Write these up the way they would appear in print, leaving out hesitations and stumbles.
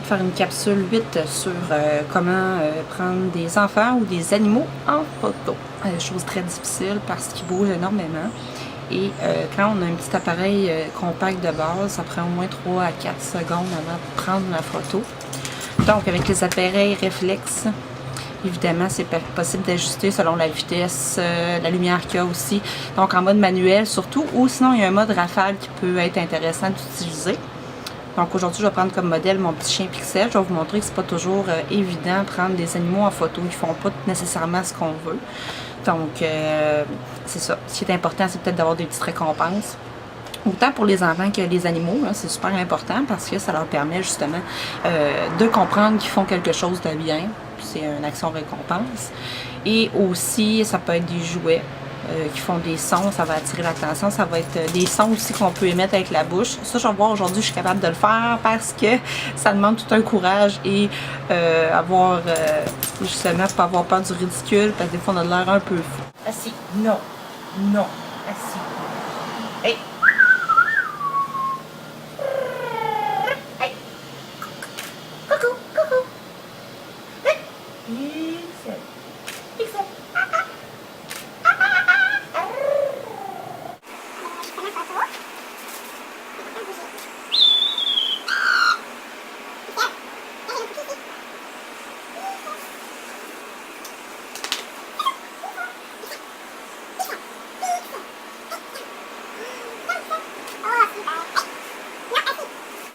de faire une capsule 8 sur comment prendre des enfants ou des animaux en photo. Chose très difficile parce qu'ils bougent énormément. Et quand on a un petit appareil compact de base, ça prend au moins 3 à 4 secondes avant de prendre la photo. Donc avec les appareils réflexes, évidemment c'est possible d'ajuster selon la vitesse, la lumière qu'il y a aussi. Donc en mode manuel surtout, ou sinon il y a un mode rafale qui peut être intéressant d'utiliser. Donc aujourd'hui, je vais prendre comme modèle mon petit chien Pixel. Je vais vous montrer que c'est pas toujours évident de prendre des animaux en photo. Ils font pas nécessairement ce qu'on veut. Donc, c'est ça. Ce qui est important, c'est peut-être d'avoir des petites récompenses. Autant pour les enfants que les animaux, c'est super important parce que ça leur permet justement de comprendre qu'ils font quelque chose de bien. C'est une action récompense. Et aussi, ça peut être des jouets. Qui font des sons, ça va attirer l'attention, ça va être des sons aussi qu'on peut émettre avec la bouche. Ça, je vais voir aujourd'hui, je suis capable de le faire parce que ça demande tout un courage et avoir, justement, pas avoir peur du ridicule, parce que des fois, on a l'air un peu fou. Assis, non, non, assis. Hey! Hey! Coucou, coucou! Hey! Pixel, Pixel!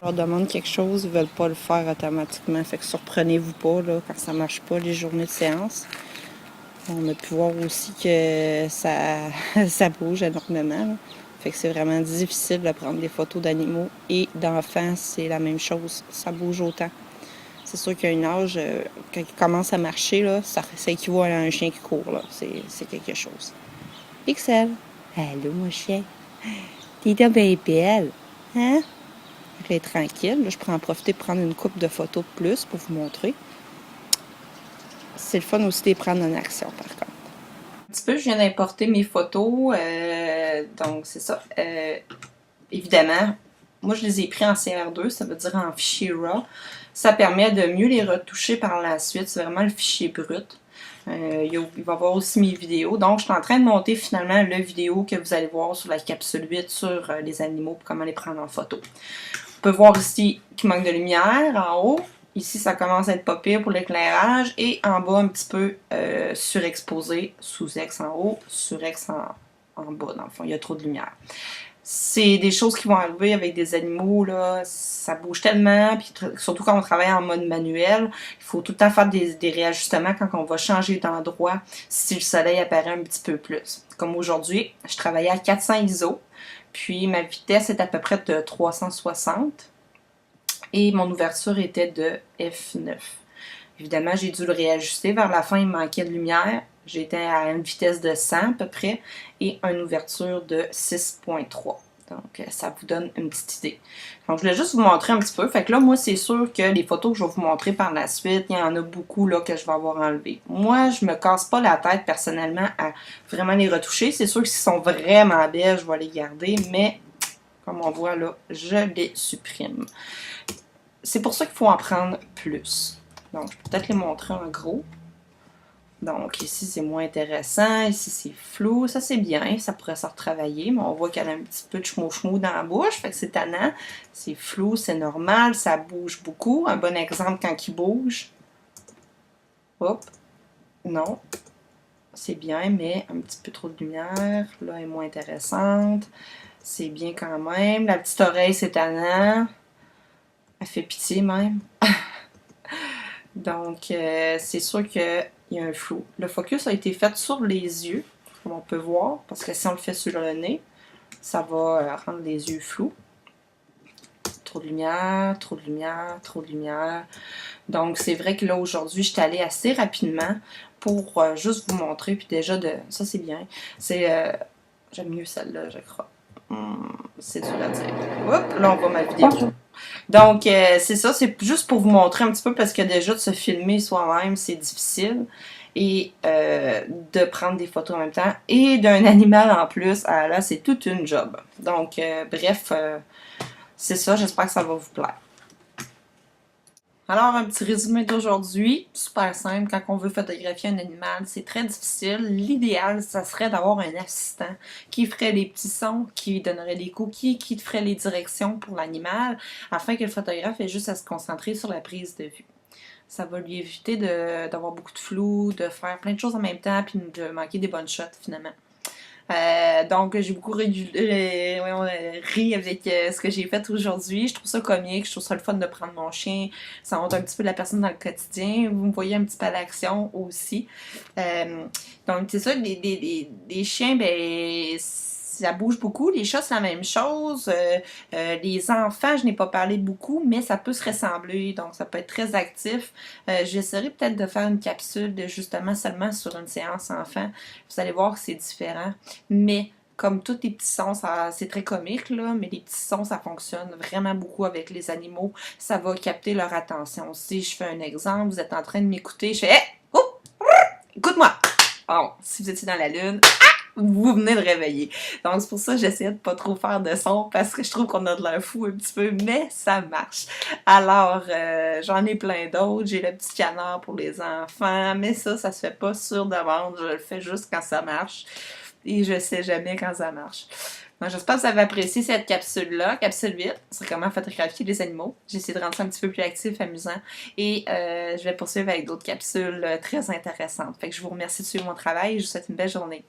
Je leur demande quelque chose, ils veulent pas le faire automatiquement. Fait que surprenez-vous pas là, quand ça marche pas les journées de séance. On a pu voir aussi que ça bouge énormément. Là. Fait que c'est vraiment difficile de prendre des photos d'animaux et d'enfants, c'est la même chose. Ça bouge autant. C'est sûr qu'il y a une âge, quand il commence à marcher, là, ça équivaut à un chien qui court. Là. C'est quelque chose. Pixel, allô mon chien. T'es donc bien belle. Hein? Elle est tranquille. Là, je pourrais en profiter pour prendre une couple de photos de plus pour vous montrer. C'est le fun aussi de les prendre en action, par contre. Un petit peu, je viens d'importer mes photos. Donc, c'est ça. Évidemment, moi, je les ai pris en CR2, ça veut dire en fichier RAW. Ça permet de mieux les retoucher par la suite. C'est vraiment le fichier brut. Il va y avoir aussi mes vidéos. Donc, je suis en train de monter finalement la vidéo que vous allez voir sur la capsule 8 sur les animaux et comment les prendre en photo. On peut voir ici qu'il manque de lumière en haut. Ici, ça commence à être pas pire pour l'éclairage. Et en bas, un petit peu surexposé. Sous-ex en haut, surex en bas. Dans le fond, il y a trop de lumière. C'est des choses qui vont arriver avec des animaux, là, ça bouge tellement, puis surtout quand on travaille en mode manuel, il faut tout le temps faire des réajustements quand on va changer d'endroit si le soleil apparaît un petit peu plus. Comme aujourd'hui, je travaillais à 400 ISO, puis ma vitesse est à peu près de 360 et mon ouverture était de f9. Évidemment, j'ai dû le réajuster. Vers la fin, il manquait de lumière. J'étais à une vitesse de 100 à peu près et une ouverture de 6.3. Donc, ça vous donne une petite idée. Donc, je voulais juste vous montrer un petit peu. Fait que là, moi, c'est sûr que les photos que je vais vous montrer par la suite, il y en a beaucoup là que je vais avoir enlevé. Moi, je me casse pas la tête personnellement à vraiment les retoucher. C'est sûr que s'ils sont vraiment belles, je vais les garder, mais comme on voit là, je les supprime. C'est pour ça qu'il faut en prendre plus. Donc, je peux peut-être les montrer en gros. Donc, ici, c'est moins intéressant. Ici, c'est flou. Ça, c'est bien. Ça pourrait se retravailler. Mais on voit qu'elle a un petit peu de chmou-chmou dans la bouche. Fait que c'est tannant. C'est flou, c'est normal. Ça bouge beaucoup. Un bon exemple quand il bouge. Hop. Non. C'est bien, mais un petit peu trop de lumière. Là, elle est moins intéressante. C'est bien quand même. La petite oreille, c'est tannant. Elle fait pitié même. Donc, c'est sûr qu'il y a un flou. Le focus a été fait sur les yeux, comme on peut voir, parce que si on le fait sur le nez, ça va rendre les yeux flous. Trop de lumière, trop de lumière, trop de lumière. Donc, c'est vrai que là, aujourd'hui, je suis allée assez rapidement pour juste vous montrer. Puis déjà, ça, c'est bien. C'est... j'aime mieux celle-là, je crois. C'est dur à dire. Hop, là, on voit ma vidéo. Donc, c'est ça, c'est juste pour vous montrer un petit peu parce que déjà de se filmer soi-même, c'est difficile. Et de prendre des photos en même temps. Et d'un animal en plus, ah, là, c'est toute une job. Donc, bref, c'est ça, j'espère que ça va vous plaire. Alors, un petit résumé d'aujourd'hui, super simple, quand on veut photographier un animal, c'est très difficile. L'idéal, ça serait d'avoir un assistant qui ferait les petits sons, qui donnerait les cookies, qui ferait les directions pour l'animal, afin que le photographe ait juste à se concentrer sur la prise de vue. Ça va lui éviter d'avoir beaucoup de flou, de faire plein de choses en même temps, puis de manquer des bonnes shots finalement. Donc, j'ai beaucoup ri avec ce que j'ai fait aujourd'hui. Je trouve ça comique, je trouve ça le fun de prendre mon chien. Ça montre un petit peu la personne dans le quotidien. Vous me voyez un petit peu à l'action aussi. Donc, c'est ça, les chiens, ben, ça bouge beaucoup. Les chats, c'est la même chose. Les enfants, je n'ai pas parlé beaucoup, mais ça peut se ressembler. Donc, ça peut être très actif. J'essaierai peut-être de faire une capsule de justement seulement sur une séance enfant. Vous allez voir que c'est différent. Mais comme tous les petits sons, c'est très comique, là, mais les petits sons, ça fonctionne vraiment beaucoup avec les animaux. Ça va capter leur attention. Si je fais un exemple, vous êtes en train de m'écouter, je fais hey! Oh! Écoute-moi! Bon, si vous étiez dans la lune, vous venez de réveiller. Donc, c'est pour ça que j'essayais de pas trop faire de son parce que je trouve qu'on a de l'air fou un petit peu, mais ça marche. Alors, j'en ai plein d'autres. J'ai le petit canard pour les enfants, mais ça se fait pas sur demande. Je le fais juste quand ça marche. Et je sais jamais quand ça marche. Donc, j'espère que vous avez apprécié cette capsule-là. Capsule 8, c'est comment photographier les animaux. J'ai essayé de rendre ça un petit peu plus actif, amusant. Et je vais poursuivre avec d'autres capsules très intéressantes. Fait que je vous remercie de suivre mon travail et je vous souhaite une belle journée.